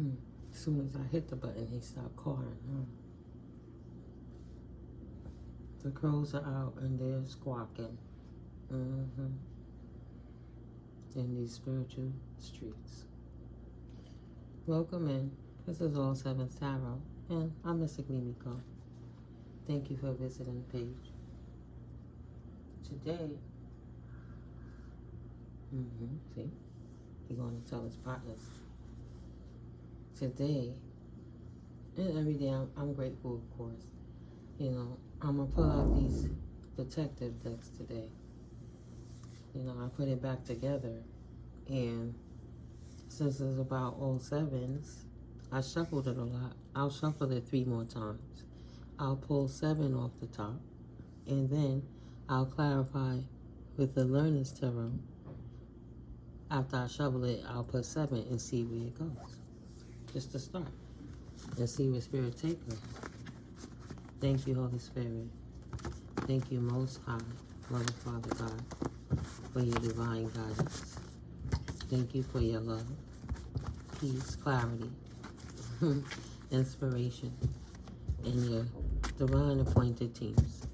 As soon as I hit the button, he stopped calling. The crows are out and they're squawking. In these spiritual streets. Welcome in. This is All Seventh Tarot, and I'm Mystic Mimiko. Thank you for visiting the page. Today, see, he's going to tell his partners. Today, and every day, I'm grateful, of course. You know, I'm going to pull out these detective decks today. You know, I put it back together, and since it's about all sevens, I shuffled it a lot. I'll shuffle it 3 more times. I'll pull 7 off the top, and then I'll clarify with the Learner's Tarot. After I shuffle it, I'll put 7 and see where it goes. Just to start, and see where Spirit takes us. Thank you, Holy Spirit. Thank you, Most High, Mother, Father, God, for your divine guidance. Thank you for your love, peace, clarity, inspiration, and your divine appointed teams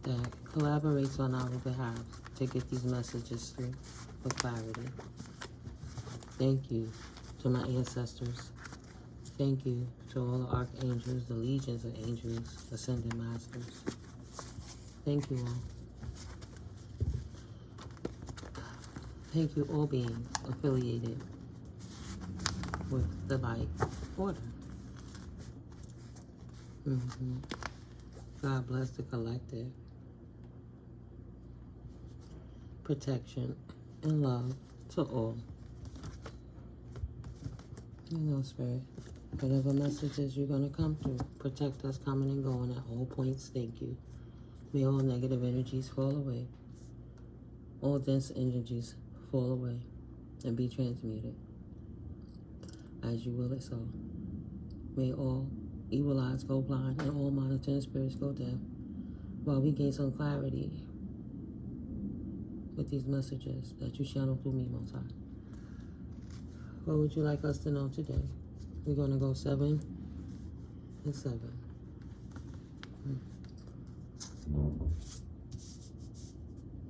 that collaborates on our behalf to get these messages through for clarity. Thank you to my ancestors. Thank you to all the archangels, the legions of angels, ascended masters. Thank you all. Thank you, all beings affiliated with the light order. God bless the collective. Protection and love to all. You know, Spirit, whatever messages you're going to come through, protect us coming and going at all points. Thank you. May all negative energies fall away. All dense energies fall away and be transmuted. As you will it so. May all evil eyes go blind and all monitoring spirits go deaf, while we gain some clarity with these messages that you channel through me, Most High. What would you like us to know today? We're going to go 7 and 7.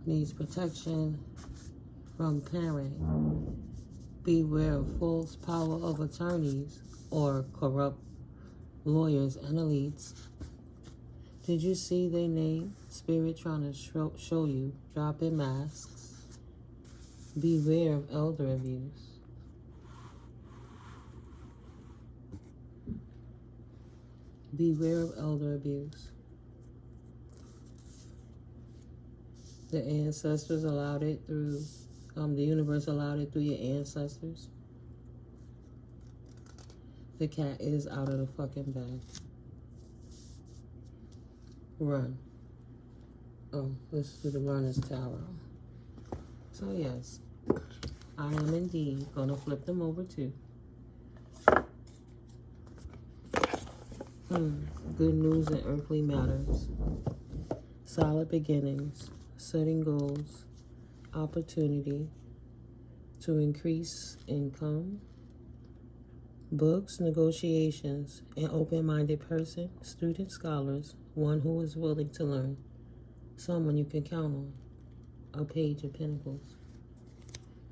Needs protection from parent. Beware of false power of attorneys or corrupt lawyers and elites. Did you see their name? Spirit trying to show you. Dropping masks. Beware of elder abuse. Beware of elder abuse. The ancestors allowed it through, the universe allowed it through your ancestors. The cat is out of the fucking bag. Run. Oh, let's do the Learner's Tarot. So yes, I am indeed going to flip them over too. Good news in earthly matters. Solid beginnings. Setting goals. Opportunity to increase income. Books, negotiations, an open-minded person, student, scholars, one who is willing to learn, someone you can count on, a Page of Pentacles.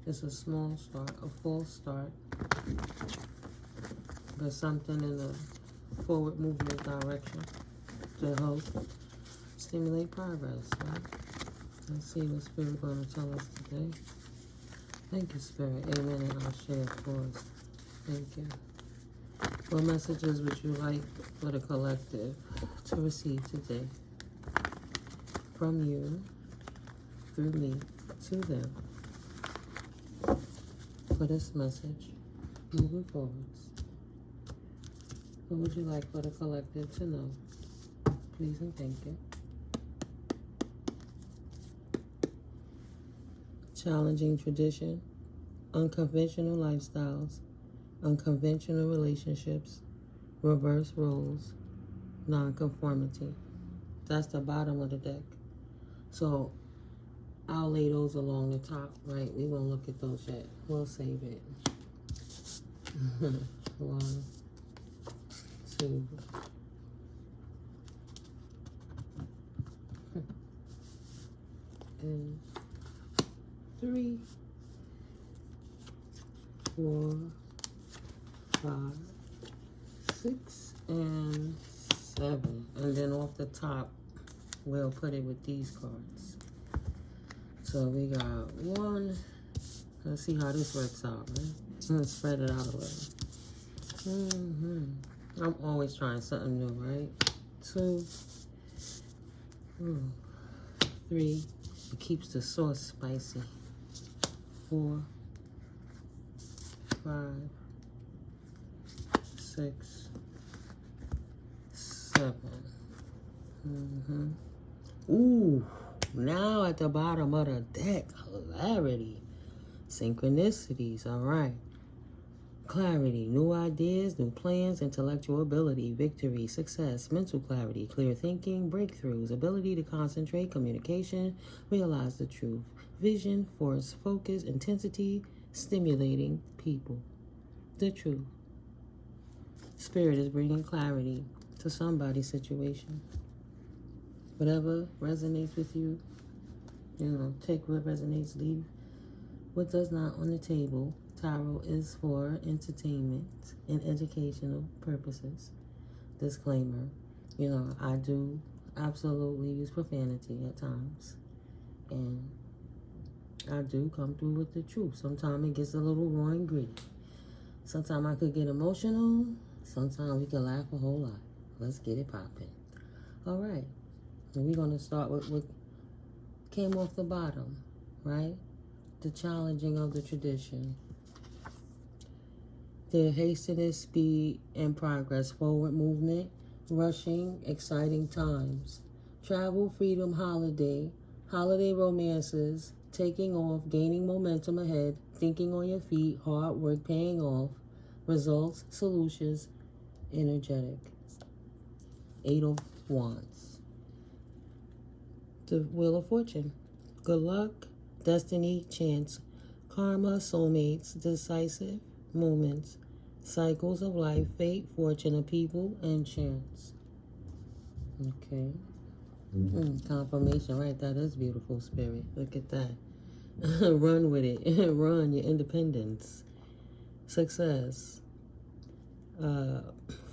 It's a small start, a false start, but something in the forward movement direction to help stimulate progress, right? Let's see what Spirit going to tell us today. Thank you, Spirit. Amen, and I'll share, of course. Thank you. What messages would you like for the collective to receive today? From you, through me, to them. For this message, moving forwards. What would you like for the collective to know? Please and thank you. Challenging tradition, unconventional lifestyles, unconventional relationships, reverse roles, nonconformity. That's the bottom of the deck. So I'll lay those along the top, right? We won't look at those yet. We'll save it. 1, 2, and 3, 4, 5, 6, and 7. And then off the top, we'll put it with these cards. So we got 1. Let's see how this works out, right? Let's spread it out a little. I'm always trying something new, right? 2, 3. It keeps the sauce spicy. 4, 5, 6, 7. Ooh, now at the bottom of the deck, clarity, synchronicities, all right. Clarity, new ideas, new plans, intellectual ability, victory, success, mental clarity, clear thinking, breakthroughs, ability to concentrate, communication, realize the truth, vision, force, focus, intensity, stimulating people. The truth. Spirit is bringing clarity to somebody's situation. Whatever resonates with you, take what resonates, leave what does not on the table. Tarot is for entertainment and educational purposes. Disclaimer, I do absolutely use profanity at times. And I do come through with the truth. Sometimes it gets a little raw and gritty. Sometimes I could get emotional. Sometimes we can laugh a whole lot. Let's get it popping. All right. And we're going to start with what came off the bottom, right? The challenging of the tradition. The hastened speed and progress, forward movement, rushing, exciting times. Travel, freedom, holiday romances, taking off, gaining momentum ahead, thinking on your feet, hard work paying off, results, solutions, energetic. 8 of Wands. The Wheel of Fortune. Good luck, destiny, chance, karma, soulmates, decisive moments, cycles of life, fate, fortune of people, and chance. Okay. Confirmation, right? That is beautiful, Spirit. Look at that. Run with it. Run your independence. Success.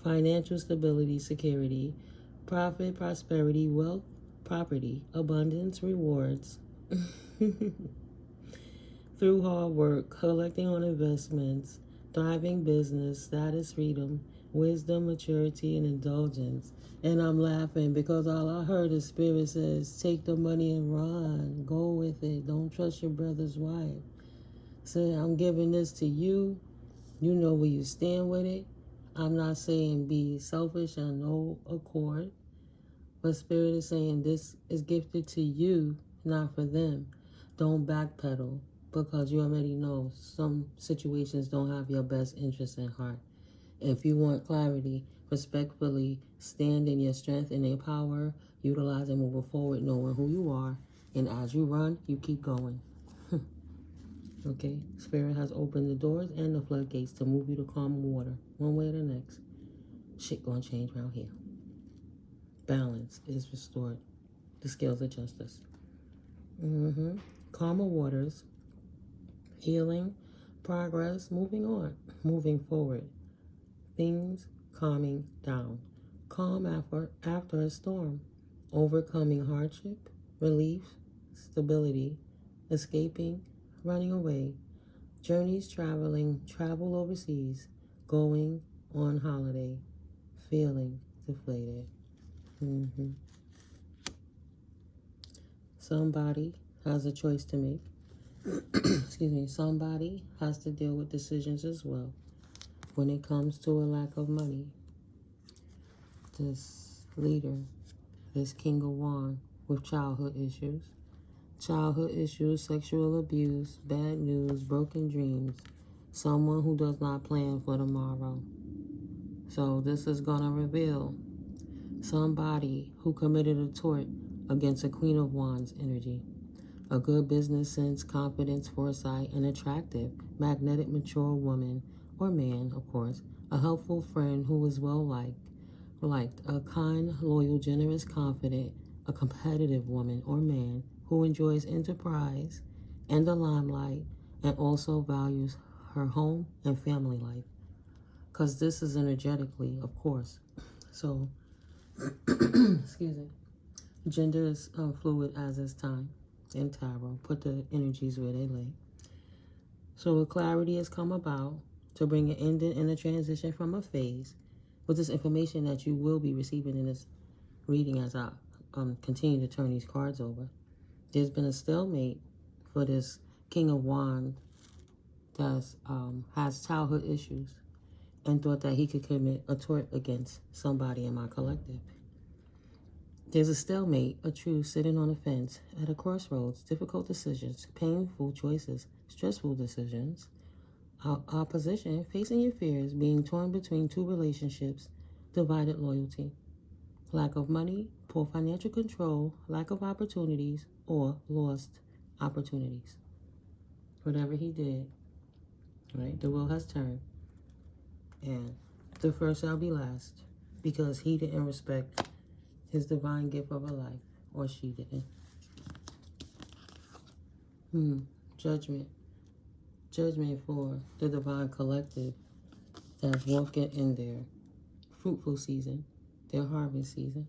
Financial stability, security, profit, prosperity, wealth, property, abundance, rewards. Through hard work, collecting on investments, thriving business, status, freedom, wisdom, maturity, and indulgence. And I'm laughing because all I heard is Spirit says, take the money and run. Go with it. Don't trust your brother's wife. Say, I'm giving this to you. You know where you stand with it. I'm not saying be selfish and no accord. But Spirit is saying this is gifted to you, not for them. Don't backpedal because you already know some situations don't have your best interest in heart. If you want clarity, respectfully stand in your strength and your power, utilize and move forward, knowing who you are. And as you run, you keep going. Okay? Spirit has opened the doors and the floodgates to move you to calm water, one way or the next. Shit gonna change around here. Balance is restored. The scales of justice. Calmer waters. Healing. Progress. Moving on. Moving forward. Things calming down. Calm after a storm. Overcoming hardship. Relief. Stability. Escaping. Running away. Journeys traveling. Travel overseas. Going on holiday. Feeling deflated. Somebody has a choice to make. Excuse me. Somebody has to deal with decisions as well when it comes to a lack of money. This leader, this King of Wands with childhood issues. Childhood issues, sexual abuse, bad news, broken dreams. Someone who does not plan for tomorrow. So this is going to reveal somebody who committed a tort against a Queen of Wands energy. A good business sense, confidence, foresight, an attractive, magnetic, mature woman or man, of course, a helpful friend who is well liked, a kind, loyal, generous, confident, a competitive woman or man who enjoys enterprise and the limelight and also values her home and family life. Because this is energetically, of course. So, excuse me. Gender is fluid as is time in tarot. Put the energies where they lay. So clarity has come about to bring an ending and a transition from a phase with this information that you will be receiving in this reading as I continue to turn these cards over. There's been a stalemate for this King of Wands that has childhood issues and thought that he could commit a tort against somebody in my collective. There's a stalemate, a truce sitting on a fence at a crossroads, difficult decisions, painful choices, stressful decisions, opposition, facing your fears, being torn between two relationships, divided loyalty, lack of money, poor financial control, lack of opportunities, or lost opportunities. Whatever he did, right, the wheel has turned, and the first shall be last, because he didn't respect his divine gift of a life, or she didn't. Judgment. Judgment for the divine collective that's walking in their fruitful season, their harvest season,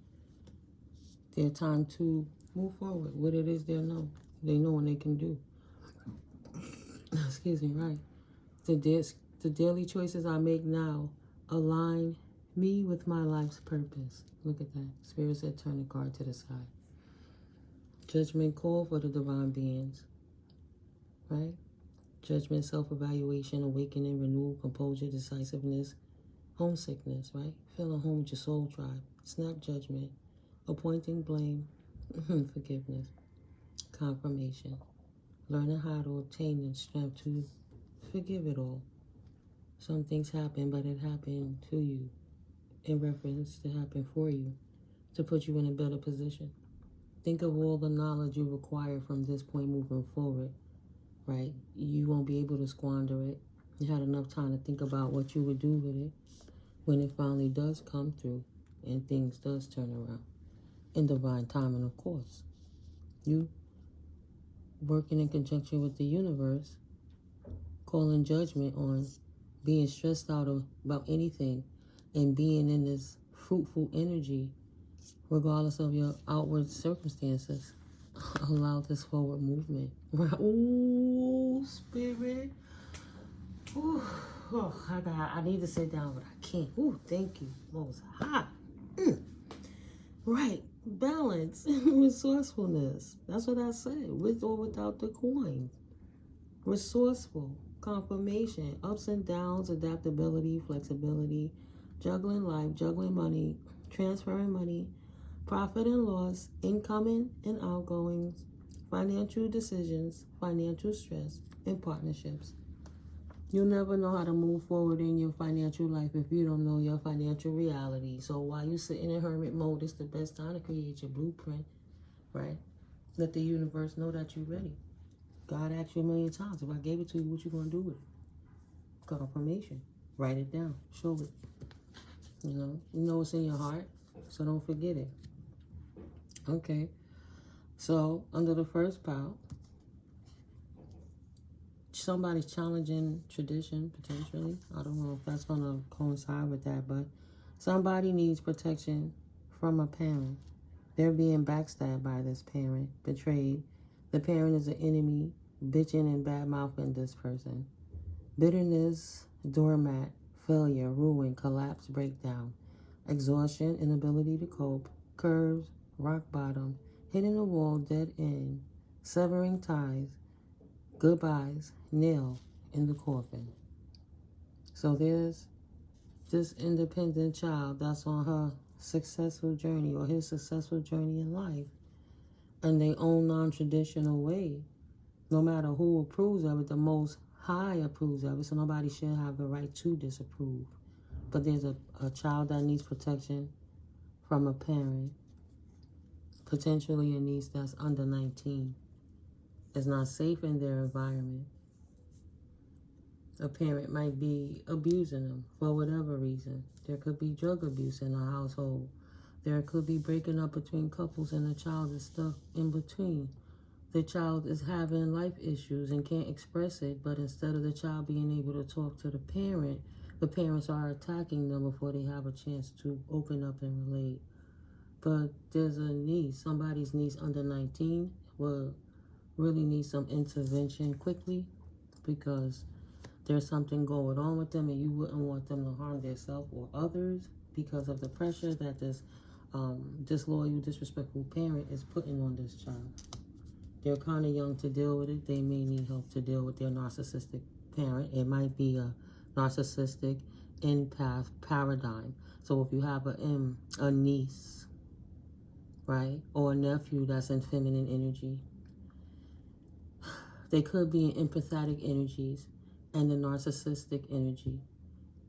their time to move forward, what it is they know and they can do. Excuse me, right? The daily choices I make now align me with my life's purpose. Look at that. Spirit said turn the card to the side. Judgment call for the divine beings, right? Judgment, self-evaluation, awakening, renewal, composure, decisiveness, homesickness, right? Feeling home with your soul tribe. Snap judgment, appointing blame, forgiveness, confirmation. Learning how to obtain the strength to forgive it all. Some things happen, but it happened to you in reference to happen for you to put you in a better position. Think of all the knowledge you require from this point moving forward, right? You won't be able to squander it. You had enough time to think about what you would do with it when it finally does come through and things does turn around. In divine timing, of course. You working in conjunction with the universe, calling judgment on being stressed out about anything and being in this fruitful energy, regardless of your outward circumstances. Allow this forward movement. Ooh, spirit. Ooh, oh, I need to sit down, but I can't. Ooh, thank you. Most high. Right. Balance. Resourcefulness. That's what I said. With or without the coins. Resourceful. Confirmation. Ups and downs. Adaptability. Flexibility. Juggling life. Juggling money. Transferring money. Profit and loss. Incoming and outgoings. Financial decisions. Financial stress. And partnerships. You'll never know how to move forward in your financial life if you don't know your financial reality. So while you're sitting in hermit mode, it's the best time to create your blueprint, right? Let the universe know that you're ready. God asked you a million times, if I gave it to you, what you going to do with it? Confirmation. Write it down. Show it. You know what's in your heart, so don't forget it. Okay. So under the first pile, somebody's challenging tradition, potentially. I don't know if that's going to coincide with that, but somebody needs protection from a parent. They're being backstabbed by this parent, betrayed. The parent is an enemy, bitching and bad-mouthing this person. Bitterness, doormat, failure, ruin, collapse, breakdown, exhaustion, inability to cope, curves, rock bottom, hitting a wall, dead end, severing ties, goodbyes, nail in the coffin. So there's this independent child that's on her successful journey or his successful journey in life in their own non-traditional way. No matter who approves of it, the Most High approves of it, so nobody should have the right to disapprove. But there's a child that needs protection from a parent, potentially a niece that's under 19. Is not safe in their environment. A parent might be abusing them for whatever reason. There could be drug abuse in a household. There could be breaking up between couples and the child is stuck in between. The child is having life issues and can't express it, but instead of the child being able to talk to the parents are attacking them before they have a chance to open up and relate. But there's a niece, somebody's niece under 19 will really need some intervention quickly because there's something going on with them and you wouldn't want them to harm themselves or others because of the pressure that this disloyal, disrespectful parent is putting on this child. They're kind of young to deal with it. They may need help to deal with their narcissistic parent. It might be a narcissistic empath paradigm. So if you have a niece, right, or a nephew that's in feminine energy, they could be in empathetic energies, and the narcissistic energy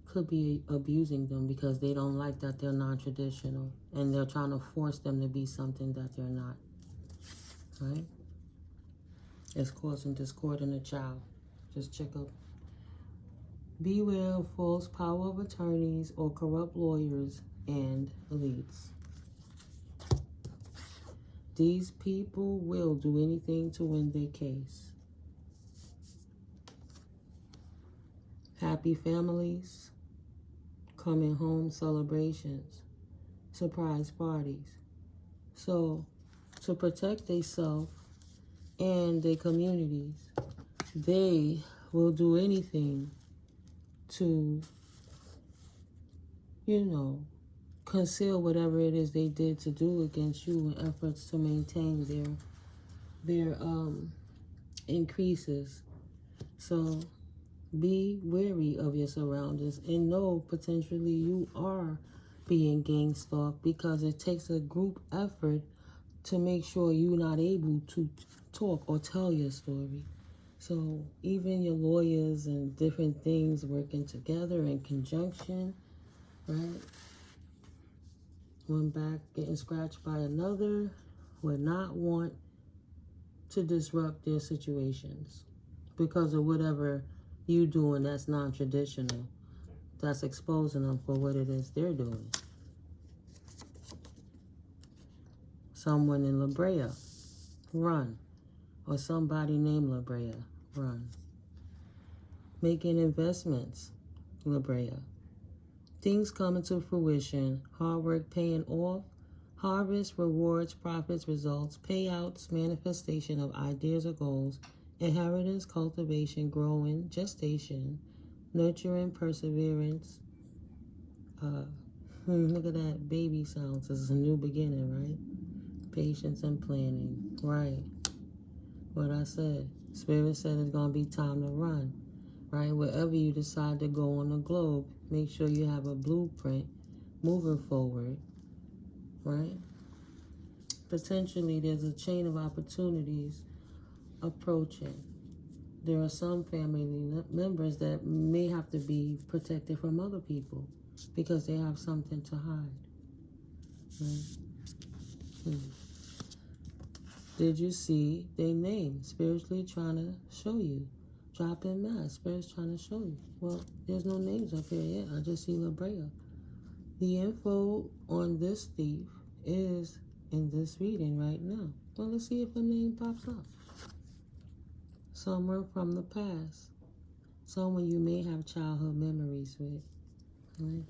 could be abusing them because they don't like that they're non-traditional and they're trying to force them to be something that they're not, right? It's causing discord in the child. Just check up. Beware of false power of attorneys or corrupt lawyers and elites. These people will do anything to win their case. Happy families, coming home celebrations, surprise parties. So, to protect themselves and their communities, they will do anything to, conceal whatever it is they did to do against you in efforts to maintain their increases. So be wary of your surroundings and know potentially you are being gang stalked because it takes a group effort to make sure you're not able to talk or tell your story. So even your lawyers and different things working together in conjunction, right? One back getting scratched by another would not want to disrupt their situations because of whatever you doing that's non-traditional, that's exposing them for what it is they're doing. Someone in La Brea, run. Or somebody named La Brea, run. Making investments, La Brea. Things coming to fruition, hard work paying off, harvest, rewards, profits, results, payouts, manifestation of ideas or goals, inheritance, cultivation, growing, gestation, nurturing, perseverance. Look at that, baby sounds. This is a new beginning, right? Patience and planning, right? What I said. Spirit said it's going to be time to run, right? Wherever you decide to go on the globe, make sure you have a blueprint moving forward, right? Potentially, there's a chain of opportunities approaching. There are some family members that may have to be protected from other people because they have something to hide. Right? Did you see their name? Spiritually trying to show you. Dropping mass. Spirit's trying to show you. Well, there's no names up here yet. I just see La Brea. The info on this thief is in this reading right now. Well, let's see if a name pops up. Someone from the past. Someone you may have childhood memories with. Right?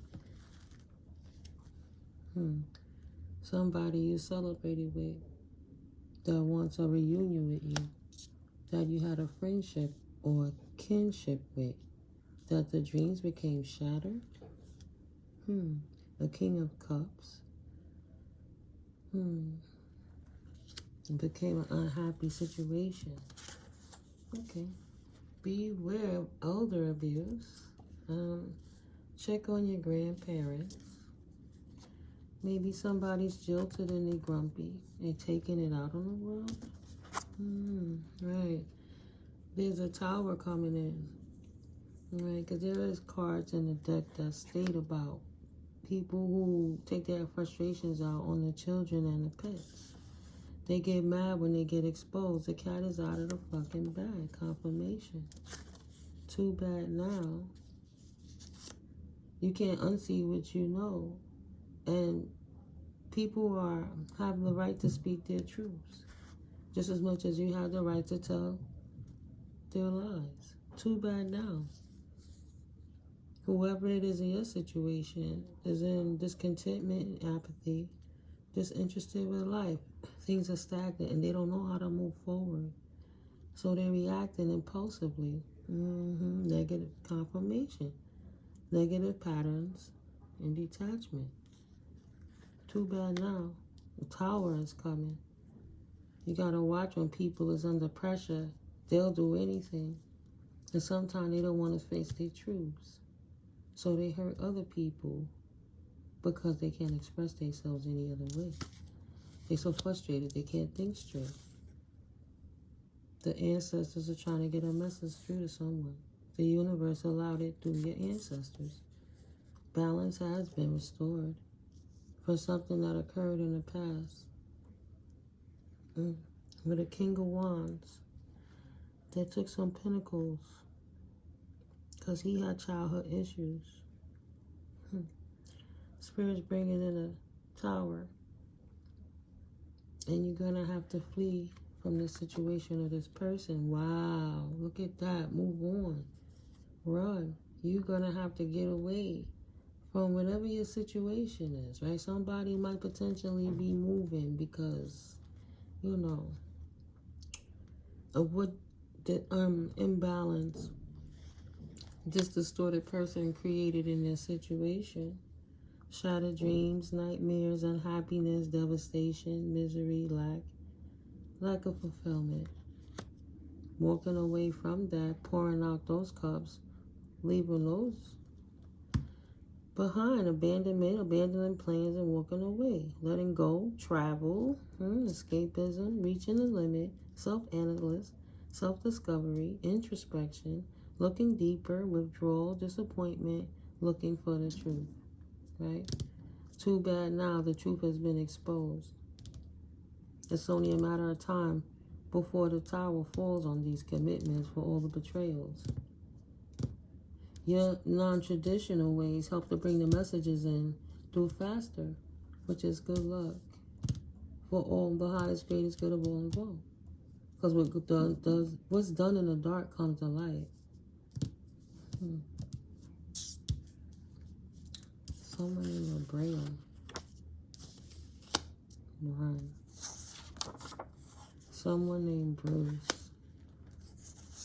Somebody you celebrated with that wants a reunion with you. That you had a friendship or kinship with. That the dreams became shattered. The King of Cups. It became an unhappy situation. Okay. Beware of elder abuse. Check on your grandparents. Maybe somebody's jilted and they grumpy. They taking it out on the world. Right. There's a tower coming in. Right, because there is cards in the deck that state about people who take their frustrations out on the children and the pets. They get mad when they get exposed. The cat is out of the fucking bag. Confirmation. Too bad now. You can't unsee what you know. And people have the right to speak their truths. Just as much as you have the right to tell their lies. Too bad now. Whoever it is in your situation is in discontentment and apathy, disinterested with life. Things are stagnant and they don't know how to move forward. So they're reacting impulsively. Negative confirmation. Negative patterns and detachment. Too bad now. The tower is coming. You gotta watch when people is under pressure. They'll do anything. And sometimes they don't want to face their truths. So they hurt other people because they can't express themselves any other way. They're so frustrated they can't think straight. The ancestors are trying to get a message through to someone. The universe allowed it through your ancestors. Balance has been restored for something that occurred in the past. With a King of Wands, they took some pentacles because he had childhood issues. Spirit's bringing in a tower, and you're going to have to flee from this situation of this person. Wow, look at that. Move on. Run. You're going to have to get away from whatever your situation is, right? Somebody might potentially be moving because, you know, of what the imbalance this distorted person created in their situation. Shattered dreams, nightmares, unhappiness, devastation, misery, lack of fulfillment. Walking away from that, pouring out those cups, leaving those behind. Abandonment, abandoning plans and walking away. Letting go, travel, escapism, reaching the limit, self-analysis, self-discovery, introspection, looking deeper, withdrawal, disappointment, looking for the truth, right? Too bad now the truth has been exposed. It's only a matter of time before the tower falls on these commitments for all the betrayals. Your non-traditional ways help to bring the messages in through faster, which is good luck for all the highest, greatest good of all involved. Because what's done in the dark comes to light. Someone in your brain. Right. Someone named Bruce.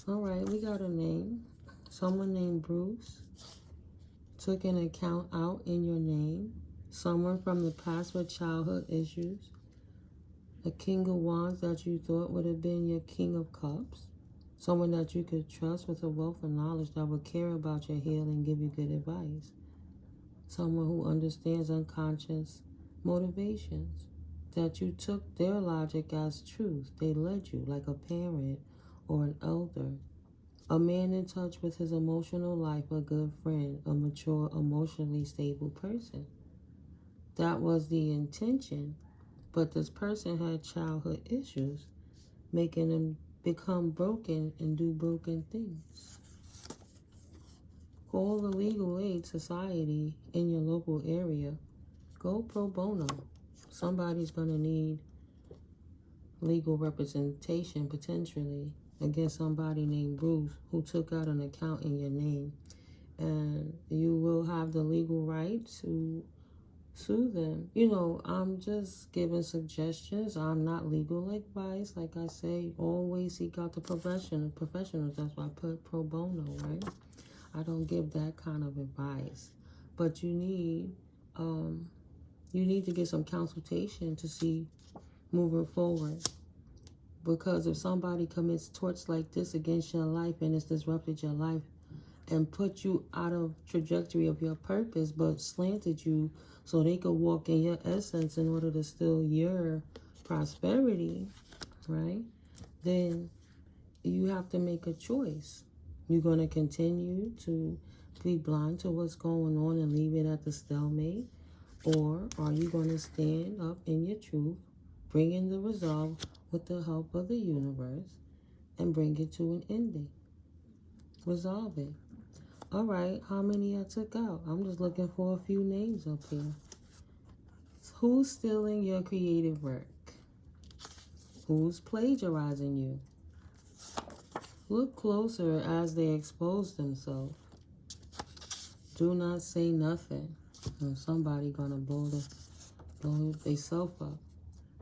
All right, we got a name. Someone named Bruce took an account out in your name. Someone from the past with childhood issues. A King of Wands that you thought would have been your King of Cups. Someone that you could trust with a wealth of knowledge that would care about your healing and give you good advice. Someone who understands unconscious motivations. That you took their logic as truth. They led you like a parent or an elder. A man in touch with his emotional life, a good friend, a mature, emotionally stable person. That was the intention, but this person had childhood issues, making them become broken and do broken things. Call the legal aid society in your local area. Go pro bono. Somebody's going to need legal representation potentially against somebody named Bruce who took out an account in your name. And you will have the legal right to sue them. You know, I'm just giving suggestions. I'm not legal advice. Like I say, always seek out the professionals. That's why I put pro bono, right? I don't give that kind of advice. But you need to get some consultation to see moving forward. Because if somebody commits torts like this against your life and it's disrupted your life and put you out of trajectory of your purpose, but slanted you so they could walk in your essence in order to steal your prosperity, right? Then you have to make a choice. You're going to continue to be blind to what's going on and leave it at the stalemate? Or are you going to stand up in your truth, bring in the resolve with the help of the universe, and bring it to an ending? Resolve it. All right, how many I took out? I'm just looking for a few names up here. Who's stealing your creative work? Who's plagiarizing you? Look closer as they expose themselves. Do not say nothing. Or somebody gonna blow themselves up.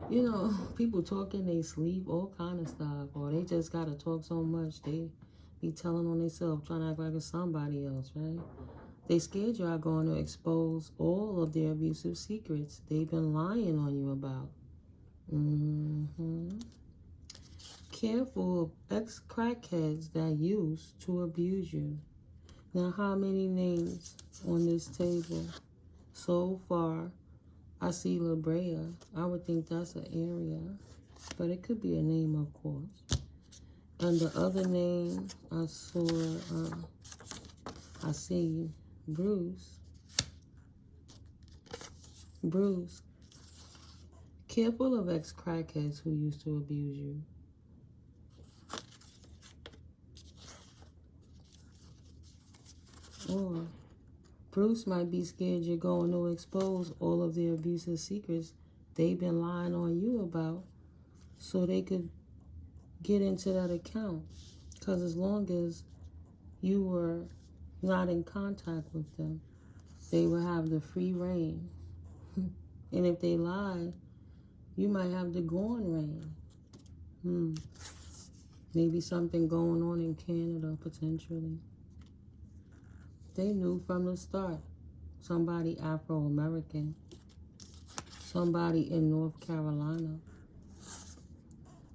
You know, people talk in their sleep, all kind of stuff. Or they just gotta talk so much, they be telling on themselves, trying to act like it's somebody else, right? They scared you are going to expose all of their abusive secrets they've been lying on you about. Careful of ex-crackheads that used to abuse you. Now, how many names on this table? So far, I see La Brea. I would think that's an area, but it could be a name, of course. And the other name, I see Bruce. Bruce. Careful of ex-crackheads who used to abuse you. Or Bruce might be scared you're going to expose all of their abusive secrets they've been lying on you about, so they could get into that account. Because as long as you were not in contact with them, they will have the free reign. And if they lie, you might have the gone reign. Maybe something going on in Canada, potentially. They knew from the start. Somebody Afro-American. Somebody in North Carolina.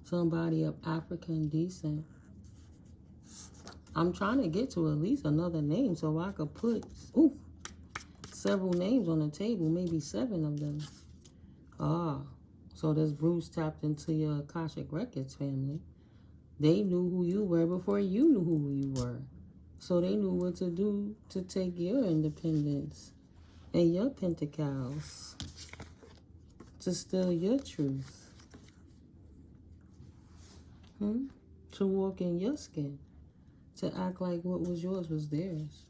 Somebody of African descent. I'm trying to get to at least another name so I could put several names on the table, maybe 7 of them. So this Bruce tapped into your Akashic Records family. They knew who you were before you knew who you were. So they knew what to do to take your independence and your pentacles, to steal your truth. To walk in your skin. To act like what was yours was theirs.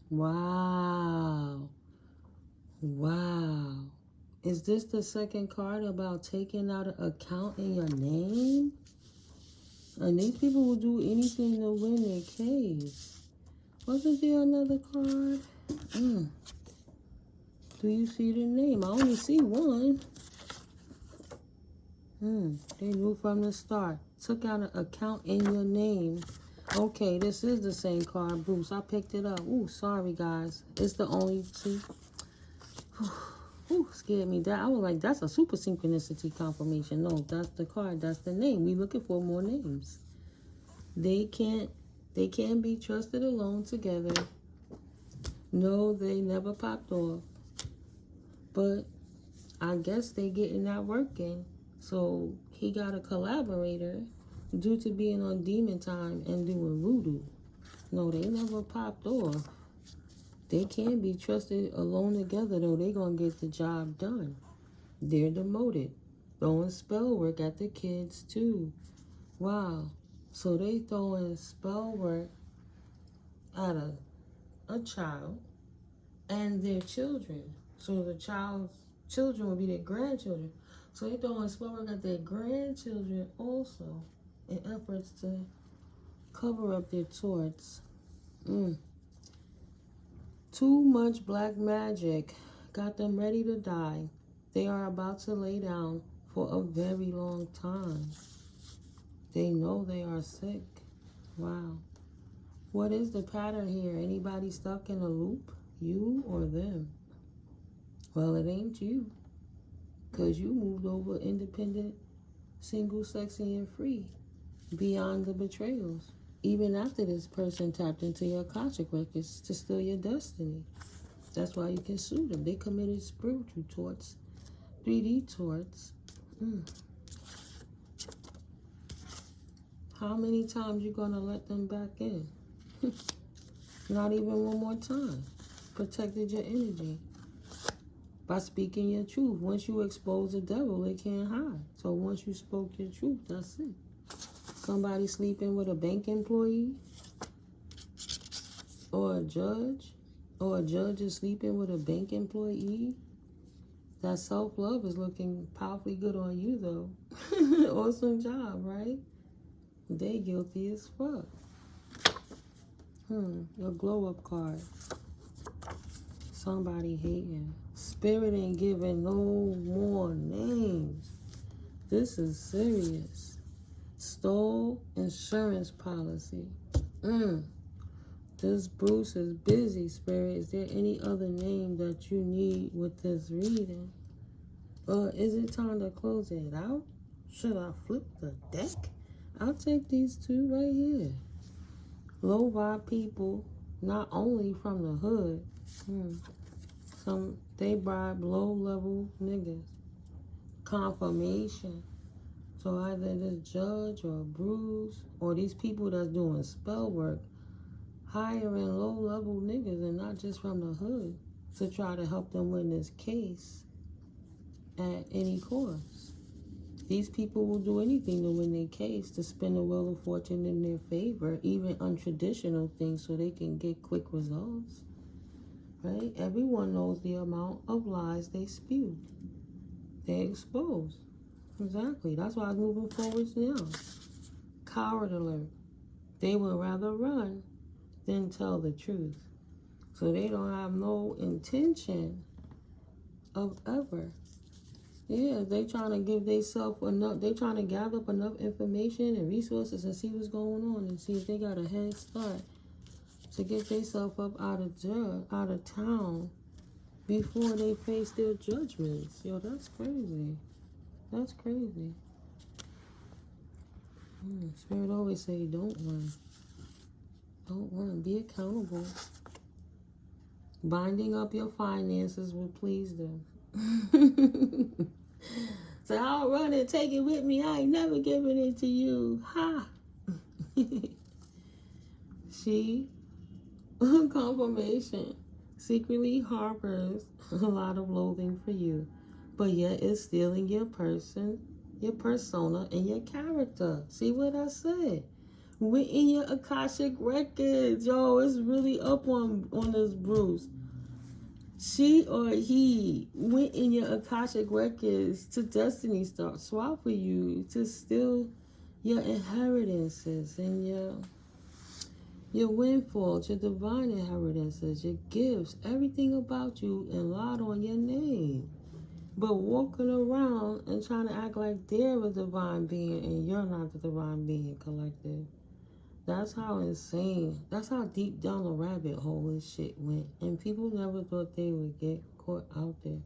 Wow. Wow. Is this the second card about taking out an account in your name? And these people will do anything to win their case. Wasn't there another card? Do you see the name? I only see one. They knew from the start. Took out an account in your name. Okay, this is the same card, Bruce. I picked it up. Ooh, sorry, guys. It's the only two. Ooh, scared me. I was like, that's a super synchronicity confirmation. No, that's the card. That's the name. We looking for more names. They can't be trusted alone together. No, they never popped off. But I guess they getting that working. So he got a collaborator due to being on demon time and doing voodoo. No, they never popped off. They can't be trusted alone together, though. They gonna get the job done. They're demoted. Throwing spell work at the kids, too. Wow. So they throwing spell work at a child and their children. So the child's children will be their grandchildren. So they throwing spell work at their grandchildren also in efforts to cover up their torts. Too much black magic got them ready to die. They are about to lay down for a very long time. They know they are sick. Wow. What is the pattern here? Anybody stuck in a loop? You or them? Well, it ain't you. Because you moved over independent, single, sexy, and free. Beyond the betrayals. Even after this person tapped into your Akashic Records to steal your destiny. That's why you can sue them. They committed spiritual torts. 3D torts. How many times you gonna let them back in? Not even one more time. Protected your energy. By speaking your truth. Once you expose the devil, it can't hide. So once you spoke your truth, that's it. Somebody sleeping with a bank employee? or a judge, or a judge is sleeping with a bank employee. That self-love is looking powerfully good on you, though. Awesome job, right? They guilty as fuck. Your glow-up card. Somebody hating. Spirit ain't giving no more names. This is serious. Stole insurance policy. This Bruce is busy, Spirit. Is there any other name that you need with this reading? Or is it time to close it out? Should I flip the deck? I'll take these two right here. Low vibe people, not only from the hood. They bribe low level niggas. Confirmation. So either this judge or Bruce or these people that's doing spell work, hiring low-level niggas and not just from the hood to try to help them win this case at any cost. These people will do anything to win their case, to spin the wheel of fortune in their favor, even untraditional things so they can get quick results. Right? Everyone knows the amount of lies they spew. They expose. Exactly. That's why I'm moving forwards now. Coward alert. They would rather run than tell the truth. So they don't have no intention of ever. Yeah, they trying to give themselves enough, they trying to gather up enough information and resources and see what's going on and see if they got a head start to get themselves up out of town before they face their judgments. Yo, that's crazy. That's crazy. Spirit always say, don't run. Don't run. Be accountable. Binding up your finances will please them. So I'll run and take it with me. I ain't never giving it to you. Ha! She, confirmation, secretly harbors a lot of loathing for you, but yet is stealing your person, your persona, and your character. See what I said? We're in your Akashic records. Yo, it's really up on this Bruce. She or he went in your Akashic records to destiny swap with you to steal your inheritances and your windfalls, your divine inheritances, your gifts, everything about you, and lied on your name. But walking around and trying to act like they're a divine being and you're not the divine being, collective. That's how insane, that's how deep down the rabbit hole this shit went. And people never thought they would get caught out there.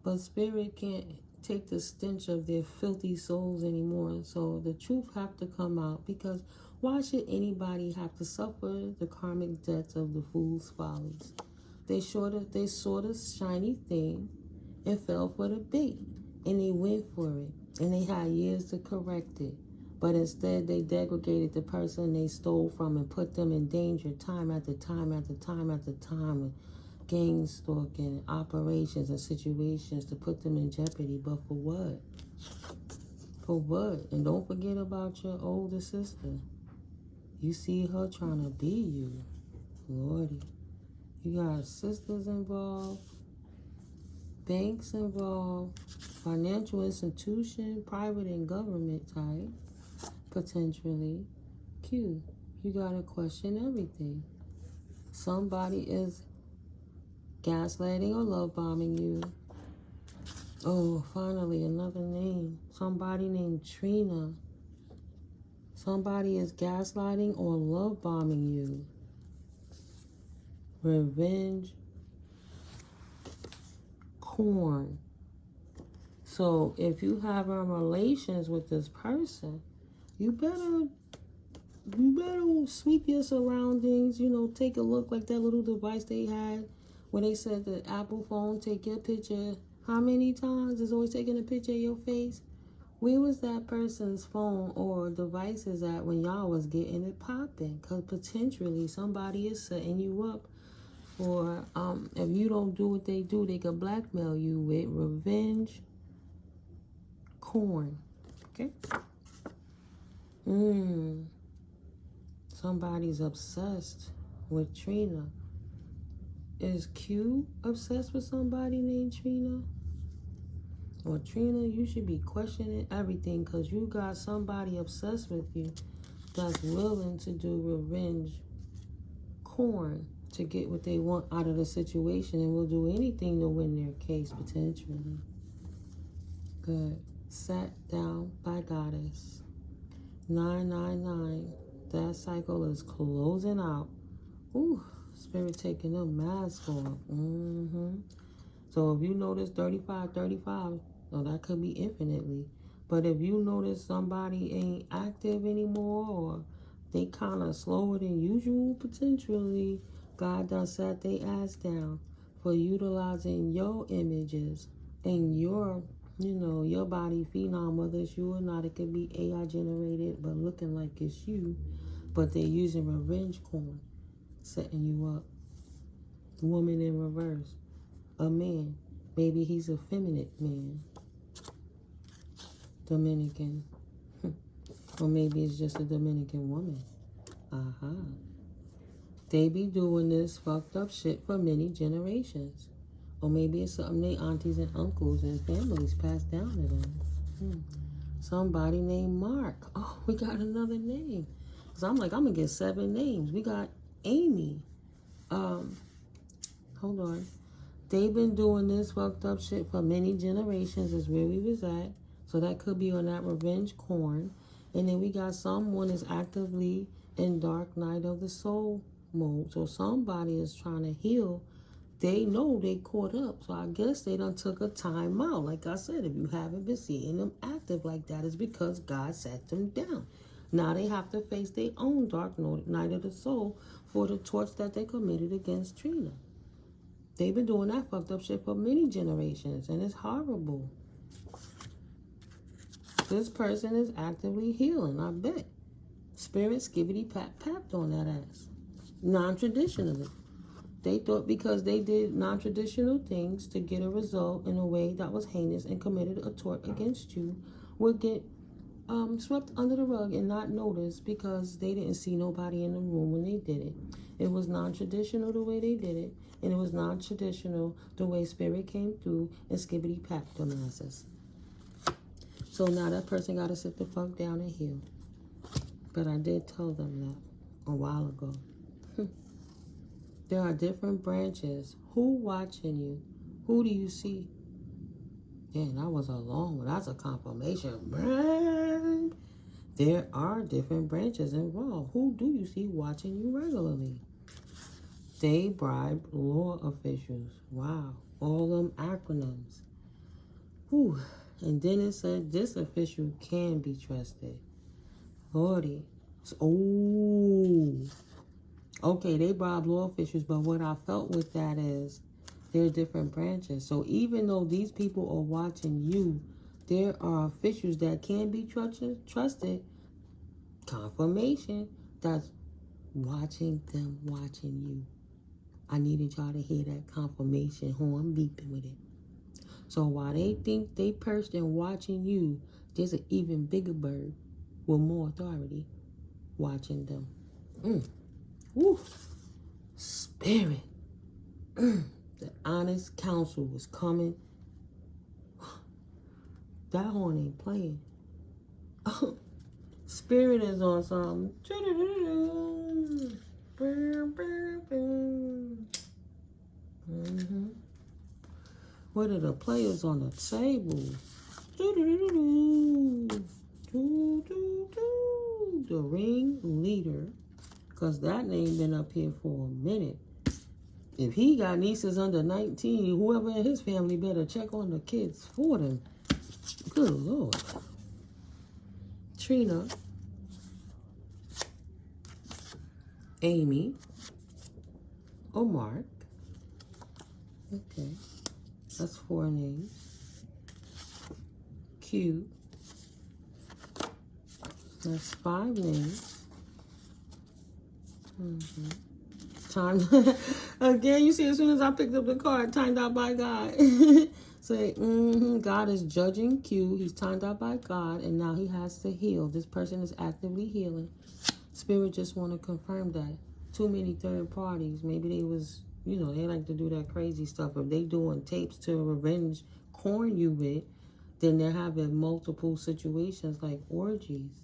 But Spirit can't take the stench of their filthy souls anymore. So the truth have to come out, because why should anybody have to suffer the karmic debts of the fool's follies? They saw the shiny thing and fell for the bait. And they went for it. And they had years to correct it. But instead, they degraded the person they stole from and put them in danger time after time after time after time with gang stalking, operations, and situations to put them in jeopardy. But for what? For what? And don't forget about your older sister. You see her trying to be you. Lordy. You got sisters involved, banks involved, financial institution, private and government type. Potentially. Q, you gotta question everything. Somebody is gaslighting or love bombing you. Oh, finally, another name. Somebody named Trina. Somebody is gaslighting or love bombing you. Revenge. Corn. So if you have relations with this person, you better sweep your surroundings, take a look like that little device they had when they said the Apple phone take your picture. How many times it's always taking a picture of your face? Where was that person's phone or devices at when y'all was getting it popping? Because potentially somebody is setting you up for, if you don't do what they do, they could blackmail you with revenge. Corn. Okay? Somebody's obsessed with Trina. Is Q obsessed with somebody named Trina? Or Trina, you should be questioning everything because you got somebody obsessed with you that's willing to do revenge corn to get what they want out of the situation and will do anything to win their case potentially. Good. Sat down by goddess. 999. That cycle is closing out. Ooh, spirit taking a mask off. So if you notice 35, well, that could be infinitely. But if you notice somebody ain't active anymore or they kind of slower than usual potentially, God done sat their ass down for utilizing your images and your, your body phenom, whether it's you or not. It could be AI generated, but looking like it's you. But they're using revenge corn, setting you up. Woman in reverse. A man. Maybe he's a feminine man. Dominican. Or maybe it's just a Dominican woman. They be doing this fucked up shit for many generations. Or maybe it's something they aunties and uncles and families passed down to them. Somebody named Mark. Oh, we got another name. Because I'm like, I'm going to get 7 names. We got Amy. Hold on. They've been doing this fucked up shit for many generations is where we was at. So that could be on that revenge corn. And then we got someone is actively in dark night of the soul mode. So somebody is trying to heal. They know they caught up. So I guess they done took a time out. Like I said, if you haven't been seeing them active like that, it's because God sat them down. Now they have to face their own dark night of the soul for the torch that they committed against Trina. They've been doing that fucked up shit for many generations, and it's horrible. This person is actively healing, I bet. Spirit skibbity papped on that ass. Non-traditionally. They thought because they did non-traditional things to get a result in a way that was heinous and committed a tort against you would get swept under the rug and not noticed because they didn't see nobody in the room when they did it. It was non-traditional the way they did it, and it was non-traditional the way spirit came through and skibbity papped them asses. So now that person got to sit the fuck down and heal. But I did tell them that a while ago. There are different branches. Who watching you? Who do you see? Yeah, that was a long one. That's a confirmation. There are different branches involved. Who do you see watching you regularly? They bribe law officials. Wow. All them acronyms. Whew. And then it said this official can be trusted. Lordy. Oh. Okay, they bribe law officials, but what I felt with that is there are different branches. So even though these people are watching you, there are officials that can be trusted. Confirmation that's watching them, watching you. I needed y'all to hear that confirmation horn beeping with it. So while they think they perched and watching you, there's an even bigger bird with more authority watching them. Woo. Spirit. The honest counsel was coming. That horn ain't playing. Spirit is on something. What are the players on the table? The ring leader. Because that name been up here for a minute. If he got nieces under 19, whoever in his family better check on the kids for them. Good Lord. Trina. Amy. Mark. Okay. That's 4 names. Q. That's 5 names. Time again, you see, as soon as I picked up the card, timed out by God. Say, God is judging Q. He's timed out by God, and now he has to heal. This person is actively healing. Spirit just want to confirm that. too many third parties. Maybe they was, you know, they like to do that crazy stuff. If they doing tapes to revenge corn you with, then they're having multiple situations like orgies,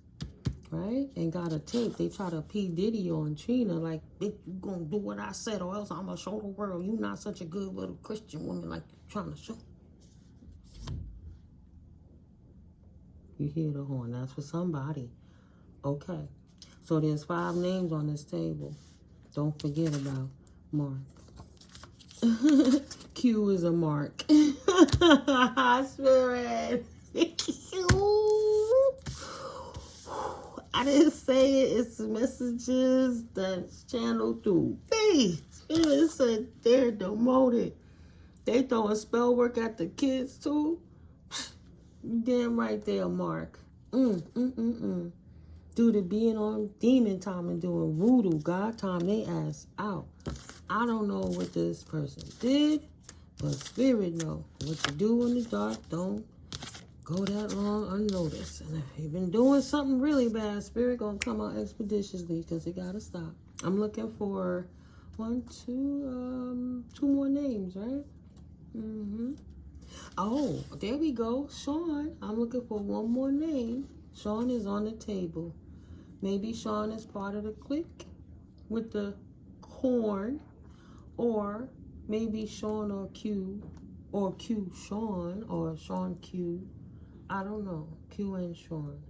right? And got a tape. They try to P. Diddy on Trina, like, bitch, you gonna do what I said or else I'm gonna show the world you not such a good little Christian woman like you trying to show. You hear the horn. That's for somebody. Okay. So there's 5 names on this table. Don't forget about Mark. Q is a Mark. Spirit. I didn't say it. It's messages that's channeled through me. Spirit said they're demoted. They throwing spell work at the kids too. Damn right there, Mark. Due to being on demon time and doing voodoo, God time they ass out. I don't know what this person did, but Spirit know. What you do in the dark don't go that long unnoticed. And if you've been doing something really bad, Spirit gonna come out expeditiously because it gotta stop. I'm looking for 2 more names, right? Oh, there we go. Sean. I'm looking for 1 more name. Sean is on the table. Maybe Sean is part of the clique with the corn. Or maybe Sean or Q Sean, or Sean Q. I don't know. Q and Sean.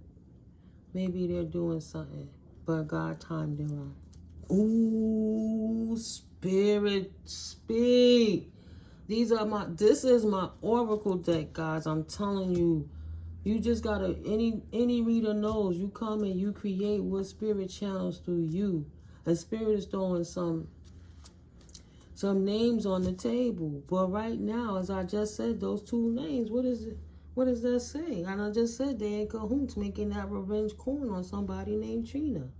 Maybe they're doing something. But God timed it wrong. Ooh, Spirit, speak. This is my oracle deck, guys. I'm telling you. You just gotta, any reader knows, you come and you create what Spirit channels through you. And Spirit is throwing some names on the table. But right now, as I just said, those 2 names, what does that say? And I just said they in cahoots making that revenge corn on somebody named Trina.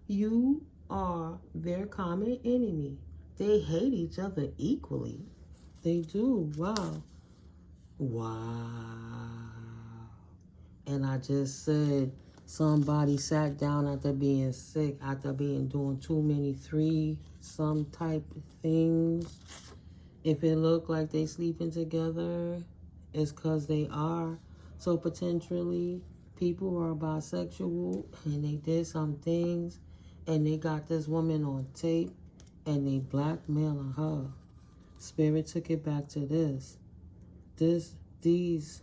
You are their common enemy. They hate each other equally. They do. Wow. And I just said somebody sat down after being sick, after doing too many 3-some type of things. If it looked like they sleeping together, it's because they are. So potentially people are bisexual and they did some things and they got this woman on tape and they blackmailing her. Spirit took it back to this. These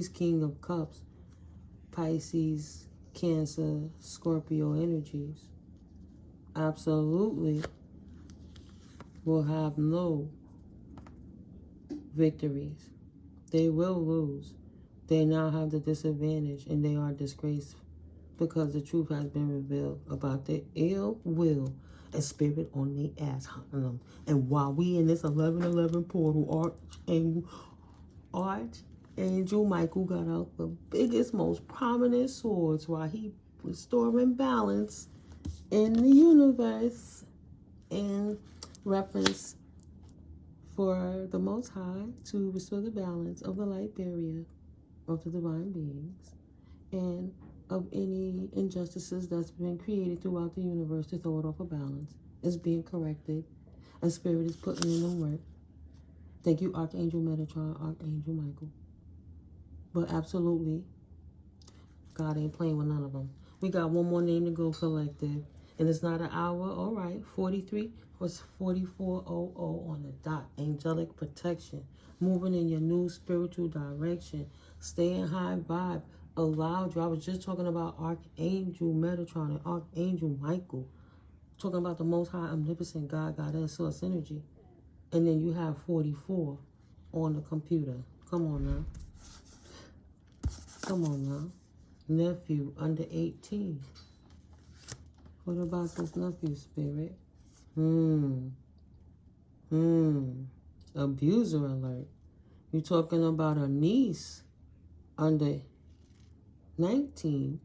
King of Cups, Pisces, Cancer, Scorpio energies absolutely will have no victories. They will lose. They now have the disadvantage and they are disgraced because the truth has been revealed about their ill will and Spirit on their ass hunting them. And while we in this 1111 portal, Archangel Michael got out the biggest, most prominent swords while he restoring balance in the universe in reference for the Most High to restore the balance of the light barrier of the divine beings and of any injustices that's been created throughout the universe to throw it off of balance is being corrected, and Spirit is putting in the work. Thank you, Archangel Metatron, Archangel Michael. But absolutely, God ain't playing with none of them. We got 1 more name to go, collective. And it's not an hour. All right. 43 was 4400 on the dot. Angelic protection. Moving in your new spiritual direction. Staying high vibe. Allowed you. I was just talking about Archangel Metatron and Archangel Michael. Talking about the Most High, Omnipotent God, Goddess, Source Energy. And then you have 44 on the computer. Come on now. Come on now. Nephew under 18. What about this nephew, Spirit? Abuser alert. You're talking about a niece under 19.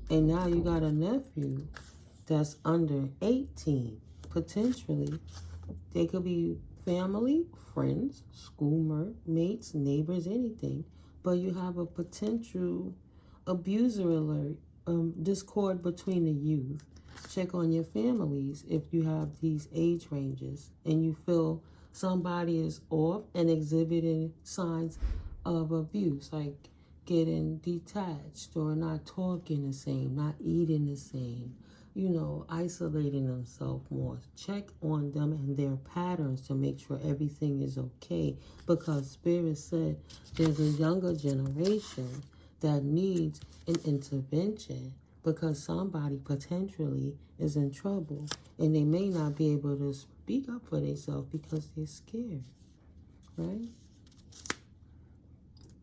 And now you got a nephew that's under 18. Potentially. They could be family, friends, schoolmates, neighbors, anything. But you have a potential abuser alert, discord between the youth. Check on your families if you have these age ranges and you feel somebody is off and exhibiting signs of abuse, like getting detached or not talking the same, not eating the same, you know, isolating themselves more. Check on them and their patterns to make sure everything is okay, because Spirit said there's a younger generation that needs an intervention because somebody potentially is in trouble and they may not be able to speak up for themselves because they're scared, right?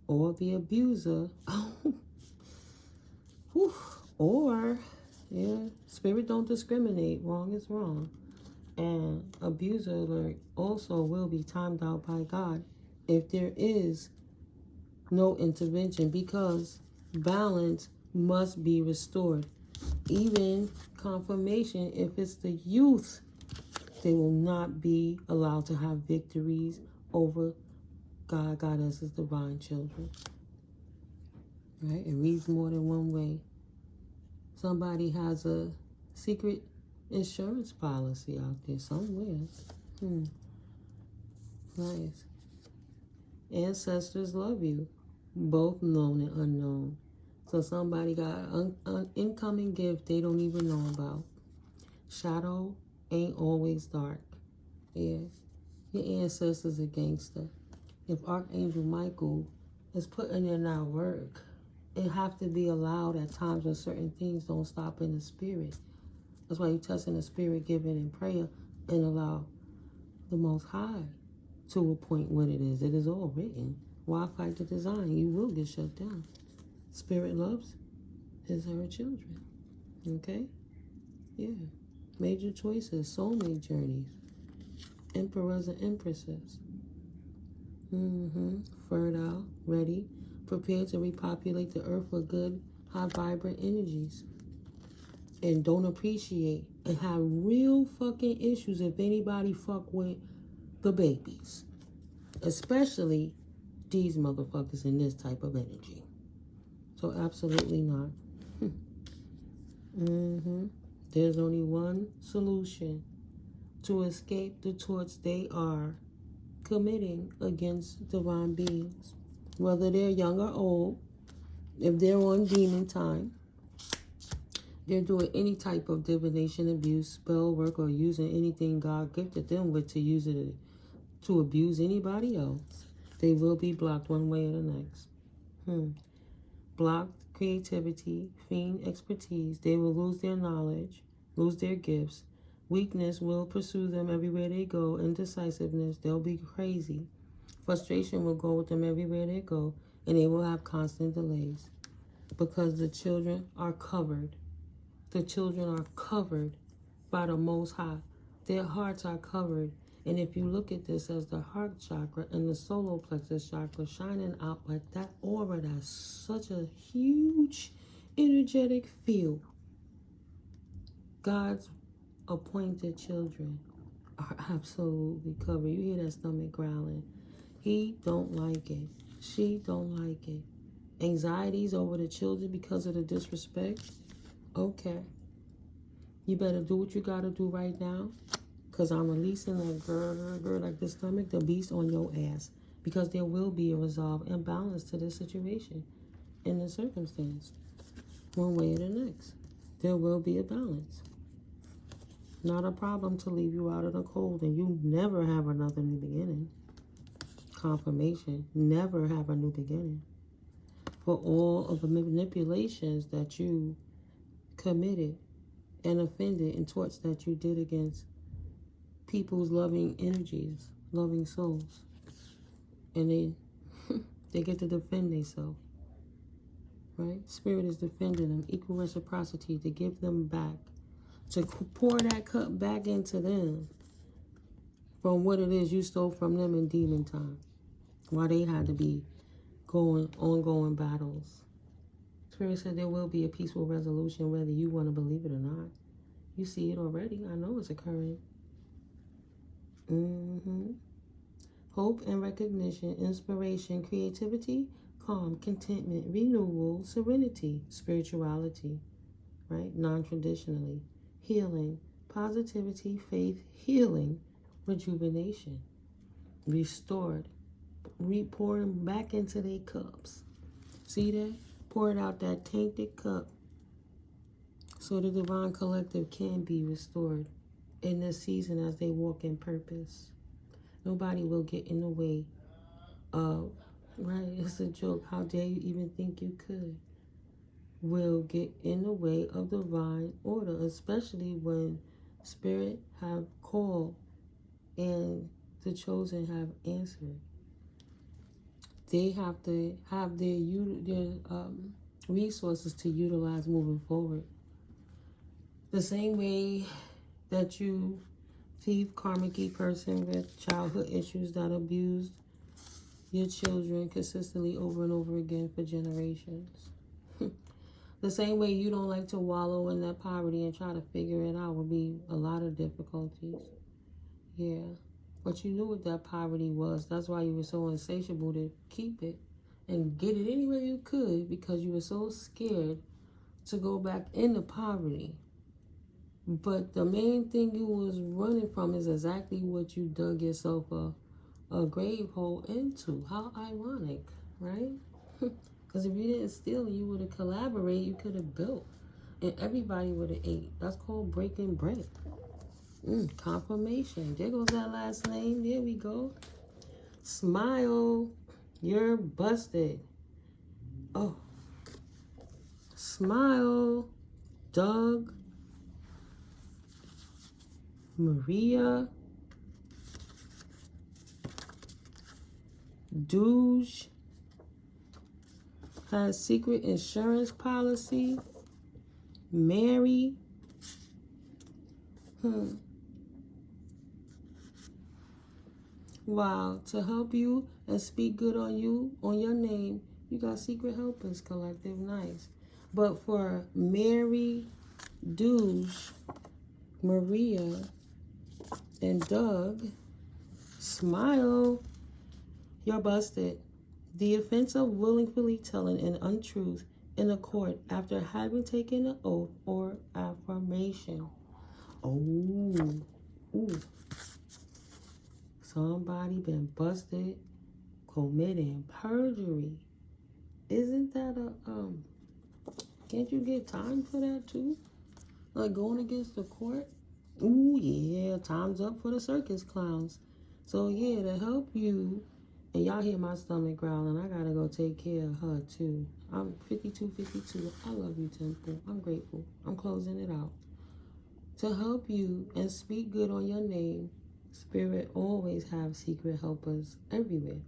Or the abuser, or, yeah, Spirit don't discriminate, wrong is wrong. And abuser alert also will be timed out by God if there is no intervention, because balance must be restored. Even confirmation, if it's the youth, they will not be allowed to have victories over God, Goddesses, divine children. Right? It reads more than one way. Somebody has a secret insurance policy out there somewhere. Nice. Ancestors love you, both known and unknown. So somebody got an incoming gift they don't even know about. Shadow ain't always dark. Yeah. Your ancestors are gangster. If Archangel Michael is putting in our work, it have to be allowed at times when certain things don't stop in the spirit. That's why you test in the spirit, give it in prayer, and allow the Most High to appoint what it is. It is all written. Why fight the design? You will get shut down. Spirit loves his her children. Okay? Yeah. Major choices, soulmate journeys, emperors and empresses. Fertile, ready, prepared to repopulate the earth with good, high, vibrant energies. And don't appreciate and have real fucking issues if anybody fuck with the babies. Especially these motherfuckers in this type of energy. So absolutely not. There's only one solution to escape the torts they are committing against divine beings. Whether they're young or old, if they're on demon time, they're doing any type of divination, abuse, spell work, or using anything God gifted them with to use it to abuse anybody else, they will be blocked one way or the next. Blocked creativity, fiend expertise. They will lose their knowledge, lose their gifts. Weakness will pursue them everywhere they go. Indecisiveness, they'll be crazy. Frustration will go with them everywhere they go, and they will have constant delays because the children are covered. The children are covered by the Most High. Their hearts are covered. And if you look at this as the heart chakra and the solar plexus chakra shining out like that aura, that's such a huge energetic field. God's appointed children are absolutely covered. You hear that stomach growling. He don't like it. She don't like it. Anxieties over the children because of the disrespect. Okay. You better do what you got to do right now. Because I'm releasing that girl like the stomach, the beast on your ass. Because there will be a resolve and balance to this situation in this circumstance. One way or the next. There will be a balance. Not a problem to leave you out of the cold and you never have another new beginning. Confirmation. Never have a new beginning. For all of the manipulations that you committed and offended and torts that you did against people's loving energies, loving souls. And they get to defend themselves. Right? Spirit is defending them. Equal reciprocity to give them back. To pour that cup back into them from what it is you stole from them in demon time. While they had to be ongoing battles. Spirit said there will be a peaceful resolution whether you want to believe it or not. You see it already. I know it's occurring. Hope and recognition, inspiration, creativity, calm, contentment, renewal, serenity, spirituality, right? Non-traditionally. healing, positivity, faith, healing, rejuvenation, restored, pouring back into their cups. See that? Pouring out that tainted cup so the divine collective can be restored in this season as they walk in purpose. Nobody will get in the way of, right? It's a joke. How dare you even think you could? Will get in the way of divine order, especially when spirit have called and the chosen have answered. They have to have their resources to utilize moving forward. The same way that you thief, karmic person with childhood issues that abused your children consistently over and over again for generations. The same way you don't like to wallow in that poverty and try to figure it out will be a lot of difficulties. Yeah. But you knew what that poverty was. That's why you were so insatiable to keep it and get it any way you could, because you were so scared to go back into poverty. But the main thing you was running from is exactly what you dug yourself a grave hole into. How ironic, right? Because if you didn't steal, you would have collaborated, you could have built, and everybody would have ate. That's called breaking bread. Confirmation. There goes that last name. There we go. Smile. You're busted. Oh. Smile. Doug. Maria. Douche. Has secret insurance policy. Mary. Wow, to help you and speak good on you, on your name, you got secret helpers, collective, nice. But for Mary, Douche, Maria, and Doug, smile, you're busted. The offense of willfully telling an untruth in a court after having taken an oath or affirmation. Oh, ooh. Somebody been busted committing perjury. Isn't that can't you get time for that too? Like going against the court? Ooh, yeah, time's up for the circus clowns. So yeah, to help you, and y'all hear my stomach growling, I gotta go take care of her too. I'm 52. I love you, Temple. I'm grateful. I'm closing it out. To help you and speak good on your name, Spirit always have secret helpers everywhere.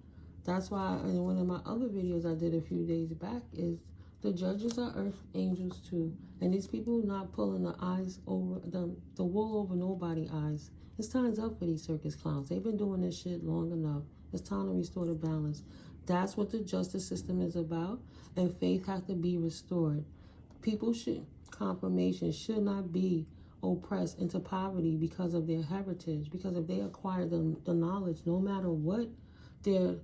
That's why in one of my other videos I did a few days back is the judges are earth angels too. And these people not pulling the eyes over, the wool over nobody's eyes. It's time's up for these circus clowns. They've been doing this shit long enough. It's time to restore the balance. That's what the justice system is about. And faith has to be restored. People confirmation should not be oppressed into poverty because of their heritage, because if they acquire the knowledge, no matter what their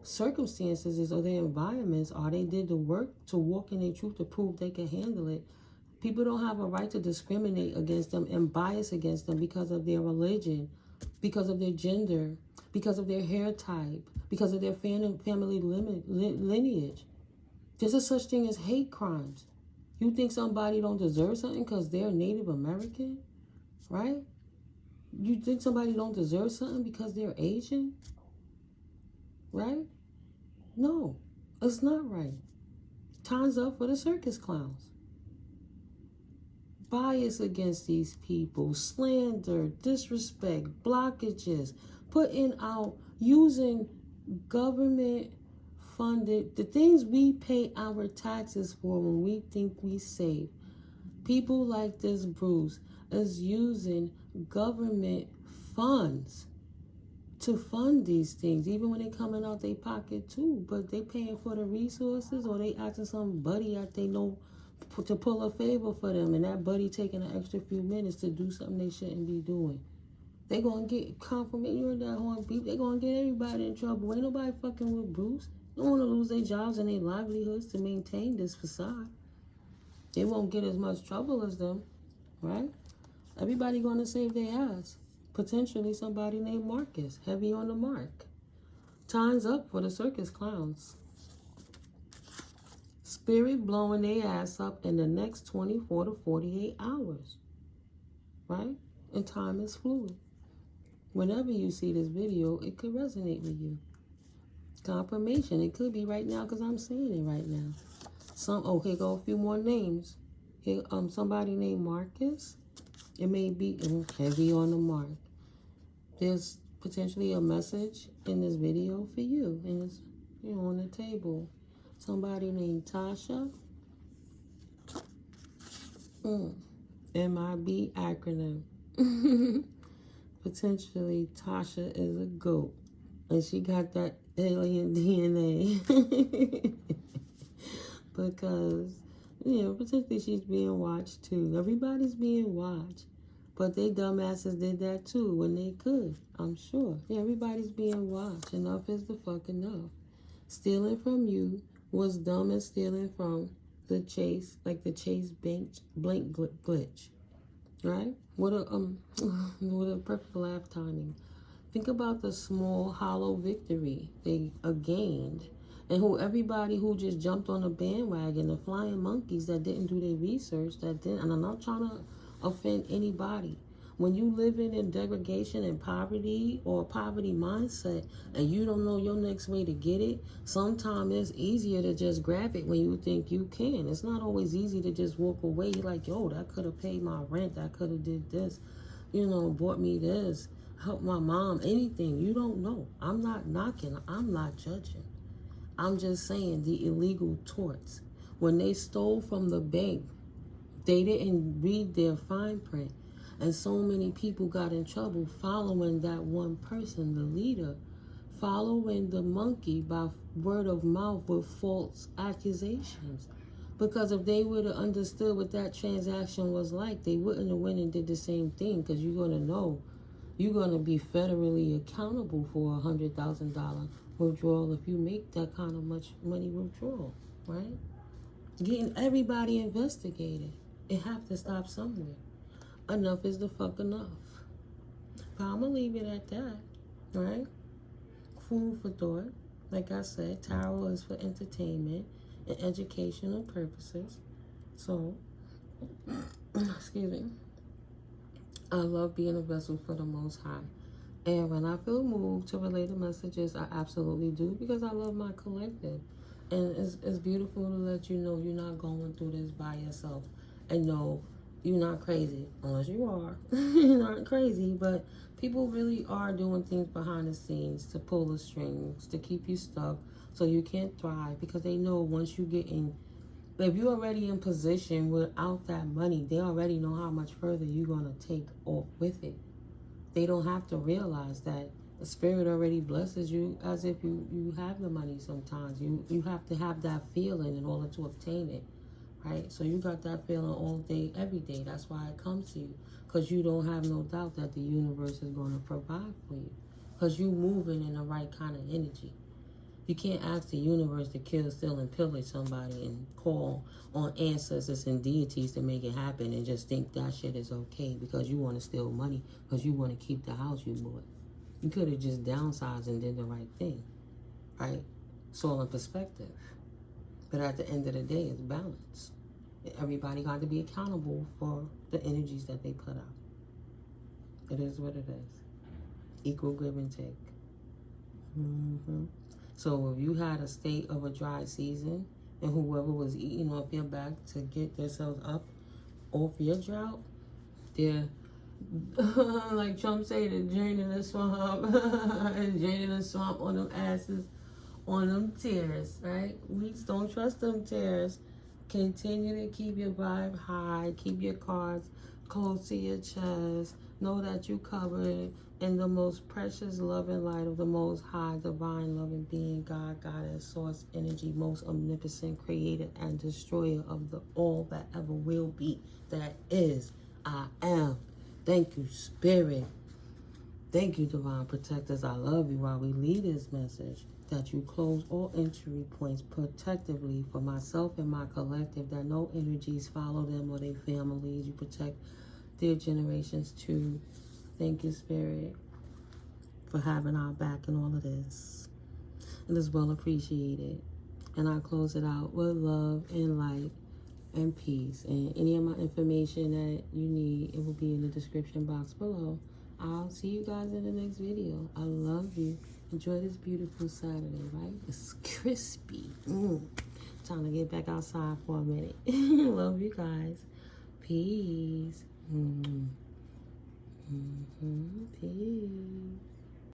circumstances is or their environments are, they did the work to walk in their truth to prove they can handle it. People don't have a right to discriminate against them and bias against them because of their religion, because of their gender, because of their hair type, because of their family lineage. There's a such thing as hate crimes. You think somebody don't deserve something because they're Native American, right? You think somebody don't deserve something because they're Asian, right? No, it's not right. Time's up for the circus clowns. Bias against these people, slander, disrespect, blockages, putting out, using government funded, the things we pay our taxes for when we think we save. People like this Bruce is using government funds to fund these things, even when they coming out their pocket too. But they paying for the resources, or they asking some buddy that they know to pull a favor for them, and that buddy taking an extra few minutes to do something they shouldn't be doing. They gonna get confirmation. You heard that horn beep? They gonna get everybody in trouble. Ain't nobody fucking with Bruce. They don't want to lose their jobs and their livelihoods to maintain this facade. They won't get as much trouble as them, right? Everybody going to save their ass. Potentially somebody named Marcus, heavy on the mark. Time's up for the circus clowns. Spirit blowing their ass up in the next 24 to 48 hours. Right? And time is fluid. Whenever you see this video, it could resonate with you. Confirmation. It could be right now because I'm seeing it right now. Here go a few more names. Here, somebody named Marcus. It may be heavy on the mark. There's potentially a message in this video for you, and it's on the table. Somebody named Tasha. MIB acronym. Potentially Tasha is a goat, and she got that alien DNA. Because, potentially she's being watched too. Everybody's being watched. But they dumbasses did that too when they could, I'm sure. Yeah, everybody's being watched. Enough is the fuck enough. Stealing from you was dumb as stealing from the Chase, like the Chase blank glitch. Right? What a perfect laugh timing. Think about the small hollow victory they gained. And everybody who just jumped on the bandwagon, the flying monkeys that didn't do their research, and I'm not trying to offend anybody. When you live in degradation and poverty or poverty mindset and you don't know your next way to get it, sometimes it's easier to just grab it when you think you can. It's not always easy to just walk away. You're like, yo, that could have paid my rent. I could have did this, bought me this, helped my mom, anything. You don't know. I'm not knocking. I'm not judging. I'm just saying the illegal torts. When they stole from the bank, they didn't read their fine print. And so many people got in trouble following that one person, the leader, following the monkey by word of mouth with false accusations. Because if they would have understood what that transaction was like, they wouldn't have went and did the same thing, because you're going to know you're going to be federally accountable for a $100,000 withdrawal if you make that kind of much money withdrawal, right? Getting everybody investigated. It have to stop somewhere. Enough is the fuck enough. But I'm going to leave it at that, right? Food for thought. Like I said, tarot is for entertainment and educational purposes. So, excuse me. I love being a vessel for the Most High. And when I feel moved to relay the messages, I absolutely do, because I love my collective. And it's beautiful to let you know you're not going through this by yourself. And no, you're not crazy, unless you are. You're not crazy, but people really are doing things behind the scenes to pull the strings, to keep you stuck so you can't thrive, because they know once you get in, if you're already in position without that money, they already know how much further you're going to take off with it. They don't have to realize that the Spirit already blesses you as if you have the money sometimes. You have to have that feeling in order to obtain it, right? So you got that feeling all day, every day. That's why it comes to you, because you don't have no doubt that the universe is going to provide for you, because you're moving in the right kind of energy. You can't ask the universe to kill, steal, and pillage somebody and call on ancestors and deities to make it happen and just think that shit is okay because you want to steal money, because you want to keep the house you bought. You could have just downsized and did the right thing, right? It's all in perspective. But at the end of the day, it's balance. Everybody got to be accountable for the energies that they put out. It is what it is. Equal give and take. So if you had a state of a dry season and whoever was eating off your back to get themselves up off your drought, they're, like Trump said, they're draining the swamp, and draining the swamp on them asses, on them tears, right? We just don't trust them tears. Continue to keep your vibe high, keep your cards close to your chest. Know that you covered in the most precious love and light of the Most High, divine loving being, God, Goddess, source, energy, most omnipotent, creator and destroyer of the all that ever will be, that is, I am. Thank you, Spirit. Thank you, divine protectors. I love you. While we leave this message, that you close all entry points protectively for myself and my collective, that no energies follow them or their families. You protect dear generations too. Thank you, Spirit, for having our back in all of this. It is well appreciated. And I close it out with love and light and peace. And any of my information that you need, it will be in the description box below. I'll see you guys in the next video. I love you. Enjoy this beautiful Saturday, right? It's crispy. Time to get back outside for a minute. Love you guys. Peace. Peace.